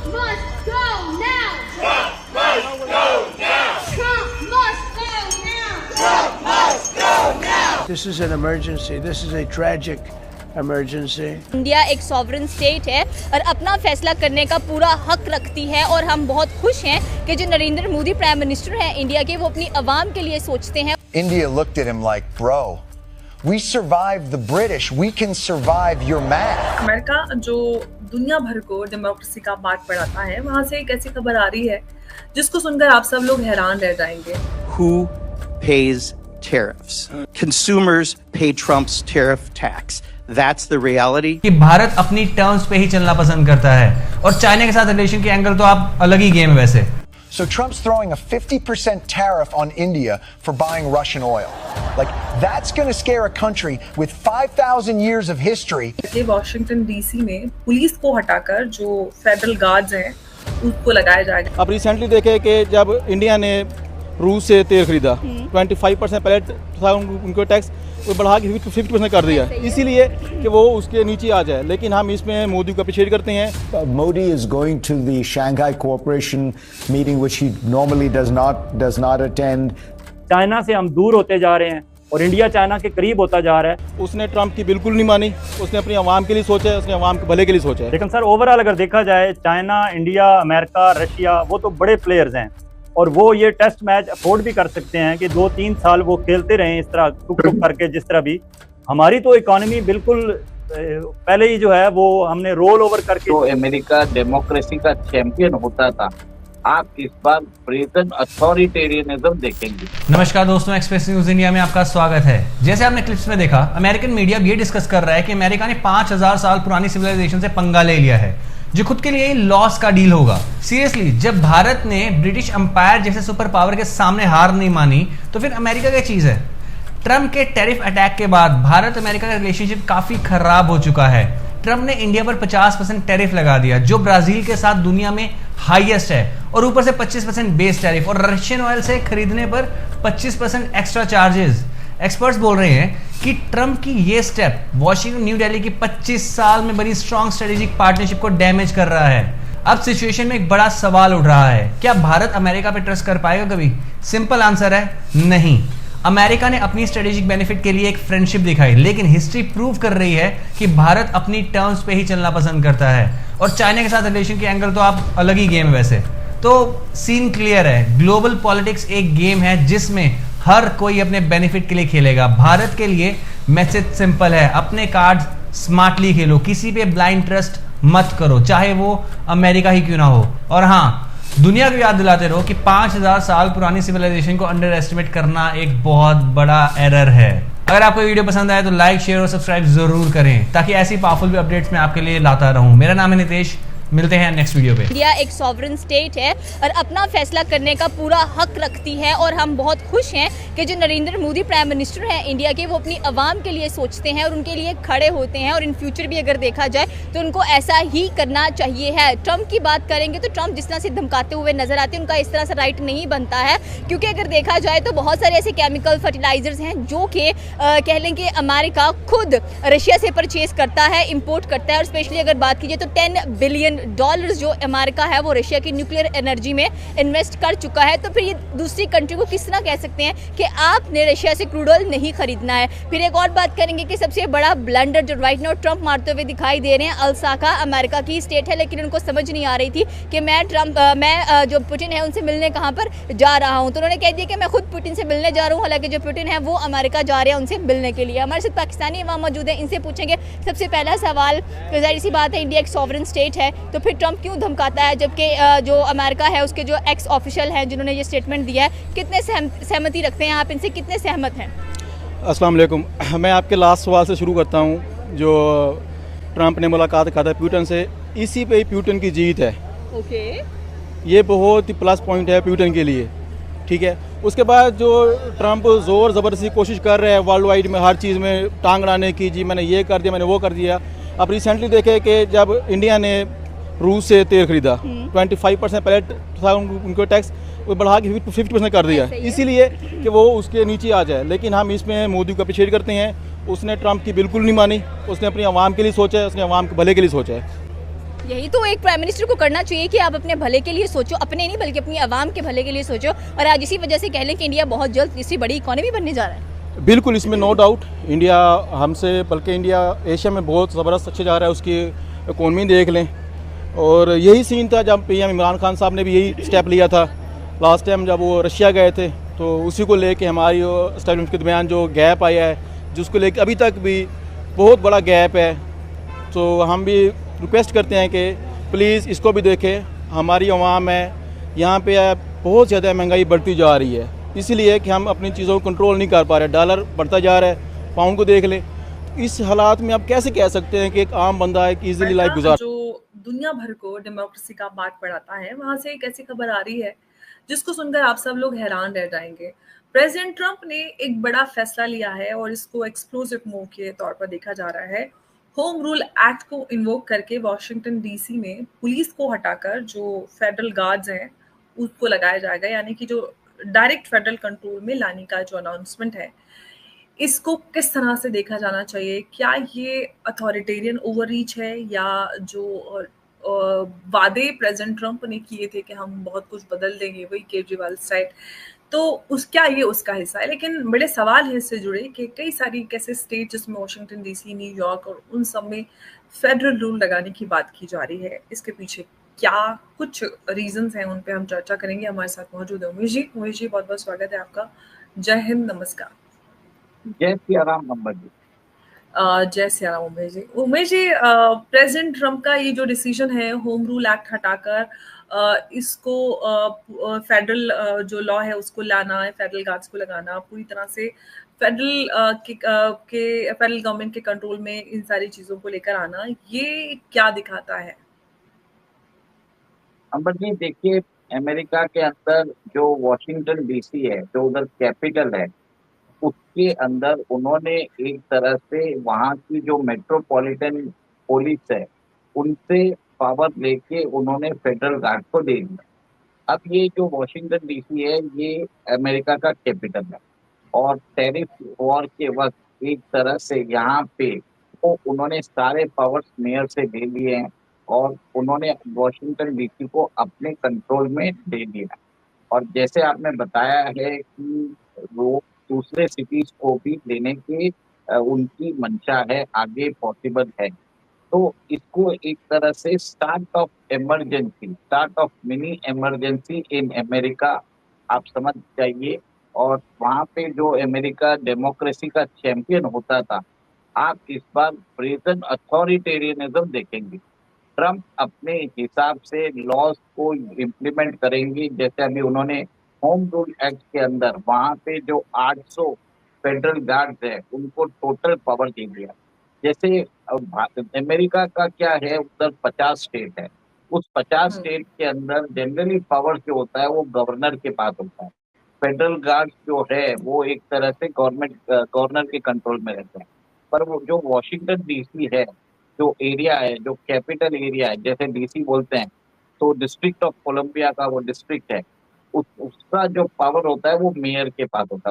must go now. Trump must go now. Trump must go now. Trump must go now. This is an emergency. This is a tragic emergency. India एक sovereign state है और अपना फैसला करने का पूरा हक रखती है और हम बहुत खुश हैं कि जो नरेंद्र मोदी प्राइम मिनिस्टर हैं इंडिया के, वो अपनी आवाम के लिए सोचते हैं। India looked at him like, bro, we survived the British, we can survive your math. America जो दुनिया भर को डेमोक्रेसी का पाठ पढ़ाता है, वहाँ से एक ऐसी खबर आ रही है जिसको सुनकर आप सब लोग हैरान रह जाएंगे। Who pays tariffs? Consumers pay Trump's tariff tax. That's the reality. कि भारत अपनी टर्म्स पे ही चलना पसंद करता है और चाइना के साथ रिलेशन के एंगल तो आप अलग ही गेम है वैसे। So Trump's throwing a 50% tariff on India for buying Russian oil. Like, that's going to scare a country with 5,000 years of history. Washington DC में पुलिस को हटाकर जो फेडरल गार्ड्स हैं उसको लगाया जाएगा। अब रिसेंटली देखे कि जब इंडिया ने रूस से तेल खरीदा 25% पहले था उनको टैक्स, वो बढ़ा के 50% कर दिया, इसीलिए कि वो उसके नीचे आ जाए। लेकिन हम इसमें मोदी को अप्रिशिएट करते हैं। Modi is going to the Shanghai Cooperation meeting which he normally does not attend. China से हम दूर होते जा रहे हैं और इंडिया चाइना के करीब होता जा रहा है। उसने ट्रंप की बिल्कुल नहीं मानी, उसने अपनी आवाम के लिए सोचा है, उसने आवाम के भले के लिए सोचा है। लेकिन सर ओवरऑल अगर देखा जाए चाइना, इंडिया, अमेरिका, रशिया, वो तो बड़े प्लेयर्स हैं और वो ये टेस्ट मैच अफोर्ड भी कर सकते हैं कि 2-3 साल वो खेलते रहें इस तरह टुक टुक करके। जिस तरह भी हमारी तो इकोनॉमी बिल्कुल पहले ही जो है वो हमने रोल ओवर करके। तो अमेरिका डेमोक्रेसी का चैंपियन होता था, आप इस बार प्रेजेंट अथॉरिटेरियनिज्म देखेंगे। नमस्कार दोस्तों, एक्सप्रेस न्यूज इंडिया में आपका स्वागत है। जैसे आपने क्लिप्स में देखा, अमेरिकन मीडिया ये डिस्कस कर रहा है कि अमेरिका ने 5000 साल पुरानी सिविलाइजेशन से पंगा ले लिया है जो खुद के लिए लॉस का डील होगा। सीरियसली, जब भारत ने ब्रिटिश अंपायर जैसे सुपर पावर के सामने हार नहीं मानी तो फिर अमेरिका क्या चीज है। ट्रंप के टैरिफ अटैक के बाद भारत अमेरिका का रिलेशनशिप काफी खराब हो चुका है। ट्रंप ने इंडिया पर 50% टैरिफ लगा दिया जो ब्राजील के साथ दुनिया में हाईएस्ट है, और ऊपर से 25% बेस टैरिफ और रशियन ऑयल से खरीदने पर 25% एक्स्ट्रा चार्जेस। एक्सपर्ट्स बोल रहे हैं कि ट्रंप की ये स्टेप वॉशिंगटन न्यू दिल्ली की 25 साल में बनी स्ट्रॉन्ग स्ट्रेटेजिक पार्टनरशिप को डैमेज कर रहा है। अब सिचुएशन में एक बड़ा सवाल उठ रहा है, क्या भारत अमेरिका पे ट्रस्ट कर पाएगा कभी? सिंपल आंसर है नहीं। अमेरिका ने अपनी स्ट्रेटेजिक बेनिफिट के लिए एक फ्रेंडशिप दिखाई, लेकिन हिस्ट्री प्रूव कर रही है कि भारत अपनी टर्म्स पे ही चलना पसंद करता है और चाइना के साथ रिलेशन के एंगल तो आप अलग ही गेम है वैसे। तो सीन क्लियर है, ग्लोबल पॉलिटिक्स एक गेम है जिसमें हर कोई अपने बेनिफिट के लिए खेलेगा। भारत के लिए मैसेज सिंपल है, अपने कार्ड स्मार्टली खेलो, किसी पे ब्लाइंड ट्रस्ट मत करो, चाहे वो अमेरिका ही क्यों ना हो। और हाँ, दुनिया को याद दिलाते रहो कि 5000 साल पुरानी सिविलाइजेशन को अंडर एस्टिमेट करना एक बहुत बड़ा एरर है। अगर आपको वीडियो पसंद आए तो लाइक, शेयर और सब्सक्राइब जरूर करें ताकि ऐसी पावरफुल भी अपडेट्स मैं आपके लिए लाता रहूं। मेरा नाम है नितेश, मिलते हैं नेक्स्ट वीडियो पे। इंडिया एक सॉवरेन स्टेट है और अपना फैसला करने का पूरा हक रखती है और हम बहुत खुश हैं कि जो नरेंद्र मोदी प्राइम मिनिस्टर हैं इंडिया के, वो अपनी आवाम के लिए सोचते हैं और उनके लिए खड़े होते हैं। और इन फ्यूचर भी अगर देखा जाए तो उनको ऐसा ही करना चाहिए है। ट्रंप की बात करेंगे तो ट्रंप जिस तरह से धमकाते हुए नजर आते हैं, उनका इस तरह से राइट नहीं बनता है, क्योंकि अगर देखा जाए तो बहुत सारे ऐसे केमिकल फर्टिलाइजर्स हैं जो कि कह लें कि अमेरिका खुद रशिया से परचेज करता है, इम्पोर्ट करता है। और स्पेशली अगर बात कीजिए तो $10 बिलियन जो अमेरिका है वो रशिया की न्यूक्लियर एनर्जी में इन्वेस्ट कर चुका है। तो फिर ये दूसरी कंट्री को किस तरह कह सकते हैं कि आपने रशिया से क्रूड ऑयल नहीं खरीदना है। फिर एक और बात करेंगे कि सबसे बड़ा ब्लंडर जो राइट नाउ ट्रंप मारते हुए दिखाई दे रहे हैं, अल्साका अमेरिका की स्टेट है, लेकिन उनको समझ नहीं आ रही थी कि मैं जो पुतिन है उनसे मिलने कहाँ पर जा रहा हूँ। तो उन्होंने कह दिया कि मैं खुद पुतिन से मिलने जा रहा हूँ, हालांकि जो पुतिन है वो अमेरिका जा रहे हैं उनसे मिलने के लिए। हमारे साथ पाकिस्तानी वहाँ मौजूद है, इनसे पूछेंगे सबसे पहला सवाल। जाहिर सी बात है, इंडिया एक सॉवरेन स्टेट है, तो फिर ट्रंप क्यों धमकाता है, जबकि जो अमेरिका है उसके जो एक्स ऑफिशियल हैं जिन्होंने ये स्टेटमेंट दिया है, कितने सहमति रखते हैं आप, इनसे कितने सहमत हैं? अस्सलाम वालेकुम। मैं आपके लास्ट सवाल से शुरू करता हूँ। जो ट्रंप ने मुलाकात कहा था प्यूटन से, इसी पे प्यूटन की जीत है। ओके, ये बहुत ही प्लस पॉइंट है प्यूटन के लिए, ठीक है। उसके बाद जो ट्रंप ज़ोर ज़बरदस्ती कोशिश कर रहे हैं वर्ल्ड वाइड में हर चीज़ में टांग अड़ाने की, जी मैंने ये कर दिया, मैंने वो कर दिया। अब रिसेंटली देखे कि जब इंडिया ने रूस से तेल खरीदा 25% पहले था उनको टैक्स, वो बढ़ा के 50% कर दिया, इसीलिए कि वो उसके नीचे आ जाए। लेकिन हम इसमें मोदी को अप्रिशिएट करते हैं, उसने ट्रंप की बिल्कुल नहीं मानी, उसने अपनी आवाम के लिए सोचा है, उसने आवाम के भले के लिए सोचा है। यही तो एक प्राइम मिनिस्टर को करना चाहिए कि आप अपने भले के लिए सोचो, अपने नहीं बल्कि अपनी आवाम के भले के लिए सोचो। और आज इसी वजह से कह लें कि इंडिया बहुत जल्द तीसरी बड़ी इकोनॉमी बनने जा रहा है। बिल्कुल, इसमें नो डाउट इंडिया हमसे, बल्कि इंडिया एशिया में बहुत ज़बरदस्त अच्छे जा रहा है, उसकी इकोनॉमी देख लें। और यही सीन था जब पीएम इमरान खान साहब ने भी यही स्टेप लिया था लास्ट टाइम जब वो रशिया गए थे, तो उसी को लेके हमारी स्टेटमेंट के दरमियान जो गैप आया है, जिसको लेके अभी तक भी बहुत बड़ा गैप है। तो हम भी रिक्वेस्ट करते हैं कि प्लीज़ इसको भी देखें। हमारी अवाम है यहाँ पे बहुत ज़्यादा महंगाई बढ़ती जा रही है, इसलिए कि हम अपनी चीज़ों को कंट्रोल नहीं कर पा रहे। डॉलर बढ़ता जा रहा है, पाउंड को देख लें। इस हालात में आप कैसे कह सकते हैं कि एक आम बंदा एक ईजिली लाइफ गुजार। जो दुनिया भर को डेमोक्रेसी का पाठ पढ़ाता है, वहां से एक ऐसी खबर आ रही है जिसको सुनकर आप सब लोग हैरान रह जाएंगे। प्रेसिडेंट ट्रंप ने एक बड़ा फैसला लिया है और इसको एक्सप्लोसिव मूव के तौर पर देखा जा रहा है। होम रूल एक्ट को इन्वोक करके वॉशिंगटन डीसी में पुलिस को हटाकर जो फेडरल गार्ड्स हैं उसको लगाया जाएगा, यानी कि जो डायरेक्ट फेडरल कंट्रोल में लाने का जो अनाउंसमेंट है, इसको किस तरह से देखा जाना चाहिए? क्या ये अथॉरिटेरियन ओवररीच है या जो वादे प्रेसिडेंट ट्रंप ने किए थे कि हम बहुत कुछ बदल देंगे, वही केजरीवाल स्टाइल, तो क्या ये उसका हिस्सा है? लेकिन बड़े सवाल हैं इससे जुड़े कि कई सारी कैसे स्टेट जिसमें वॉशिंगटन डीसी, न्यूयॉर्क और उन सब में फेडरल रूल लगाने की बात की जा रही है। इसके पीछे क्या कुछ रीजंस हैं, उन पे हम चर्चा करेंगे। हमारे साथ मौजूद है उमेश जी। उमेश जी, बहुत बहुत स्वागत है आपका। जय हिंद, नमस्कार। जय सियाराम नंबर जी। जय सियाराम उमेश जी। उमेश जी, प्रेसिडेंट ट्रंप का ये जो डिसीजन है होम रूल एक्ट हटाकर इसको फेडरल जो लॉ है उसको लाना है, फेडरल गार्ड्स को लगाना, पूरी तरह से फेडरल फेडरल गवर्नमेंट के कंट्रोल में इन सारी चीजों को लेकर आना, ये क्या दिखाता है? अंबर जी देखिए, अमेरिका के अंदर जो वॉशिंगटन डीसी है, जो उधर कैपिटल है, उसके अंदर उन्होंने एक तरह से वहाँ की जो मेट्रोपॉलिटन पुलिस है उनसे पावर लेके उन्होंने फेडरल गार्ड को दे दिया। अब ये जो वॉशिंगटन डीसी है ये अमेरिका का कैपिटल है और टैरिफ वॉर के वक्त एक तरह से यहाँ पे वो उन्होंने सारे पावर्स मेयर से ले लिए हैं और उन्होंने वॉशिंगटन डीसी को अपने कंट्रोल में दे दिया। और जैसे आपने बताया है कि वो दूसरे सिटीज को भी लेने की उनकी मंशा है, आगे पॉसिबल है। तो इसको एक तरह से start of emergency, start of mini emergency in America आप समझ जाइए। और वहाँ पे जो अमेरिका डेमोक्रेसी का चैंपियन होता था, आप इस बार ब्रेजन अथॉरिटेरियनिज्म देखेंगे। ट्रंप अपने हिसाब से लॉज को इम्प्लीमेंट करेंगे। जैसे अभी उन्होंने होम रूल एक्ट के अंदर वहाँ पे जो 800 फेडरल गार्ड्स है उनको टोटल पावर दे दिया। जैसे अमेरिका का क्या है, उधर 50 स्टेट है, उस 50 स्टेट के अंदर जनरली पावर जो होता है वो गवर्नर के पास होता है। फेडरल गार्ड्स जो है वो एक तरह से गवर्नर के कंट्रोल में रहते हैं। पर वो जो वॉशिंगटन डीसी है, जो एरिया है, जो कैपिटल एरिया है, जैसे डीसी बोलते हैं, तो डिस्ट्रिक्ट ऑफ कोलंबिया का वो डिस्ट्रिक्ट है, उसका जो पावर होता है वो मेयर के पास होता है।